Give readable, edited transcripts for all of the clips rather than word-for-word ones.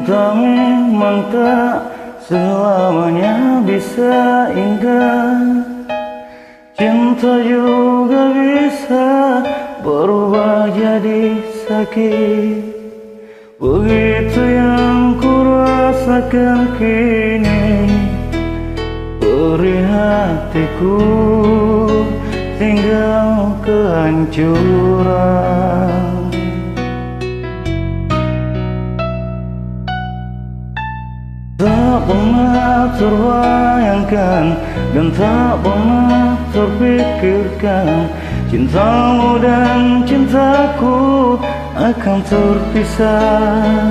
Cinta memang tak selamanya bisa indah. Cinta juga bisa berubah jadi sakit. Begitu yang ku rasakan kini, perih hatiku tinggal kehancuran. Tak pernah terbayangkan dan tak pernah terpikirkan cintamu dan cintaku akan terpisah.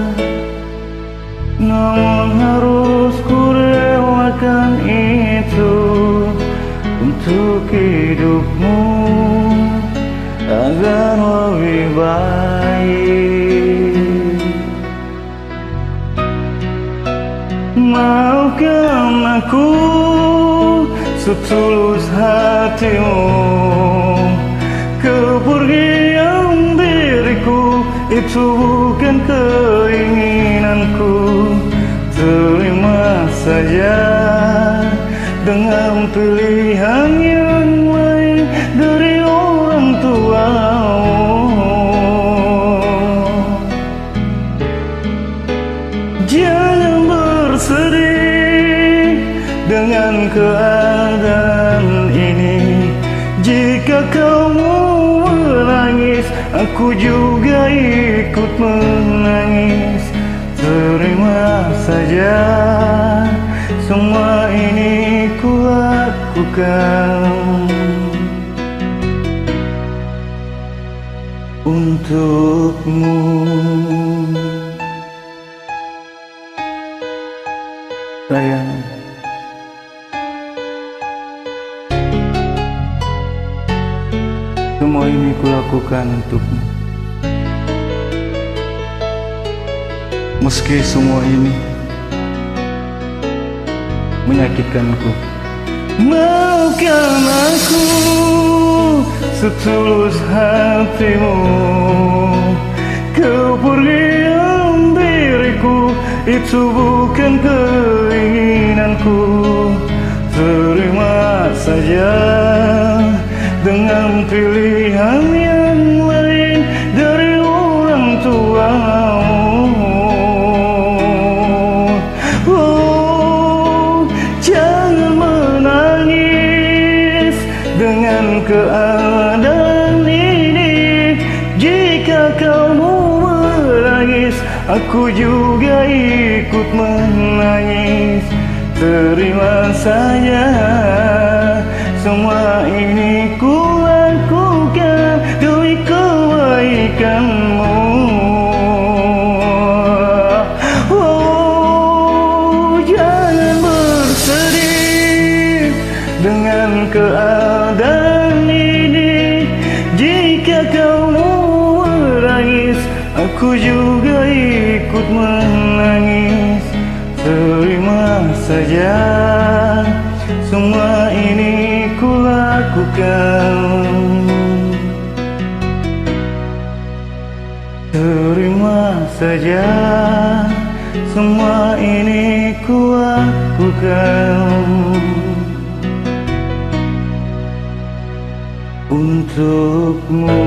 Namun harus ku relakan itu untuk hidupmu agar lebih baik. Maafkan aku setulus hatimu, kepergian diriku itu bukan keinginanku. Terima saja dengan pilihan yang lain dari orang tuamu. Jangan bersedih dengan keadaan ini. Jika kamu menangis, aku juga ikut menangis. Terima saja semua ini ku lakukan untukmu. Sayang, semua ini kulakukan untukmu. Meski semua ini menyakitkanku, maafkan aku setulus hatimu. Kepergian diriku itu bukan keinginanku. Terima saja dengan pilihan yang lain dari orang tuamu. Oh, jangan menangis dengan keadaan ini. Jika kamu menangis, aku juga ikut menangis. Terima saja semua ini ku lakukan demi kebaikanmu. Oh, jangan bersedih dengan keadaan ini. Jika kamu menangis, aku juga ikut menangis. Terima saja semua ini ku lakukan. Terima saja semua ini ku lakukan untukmu.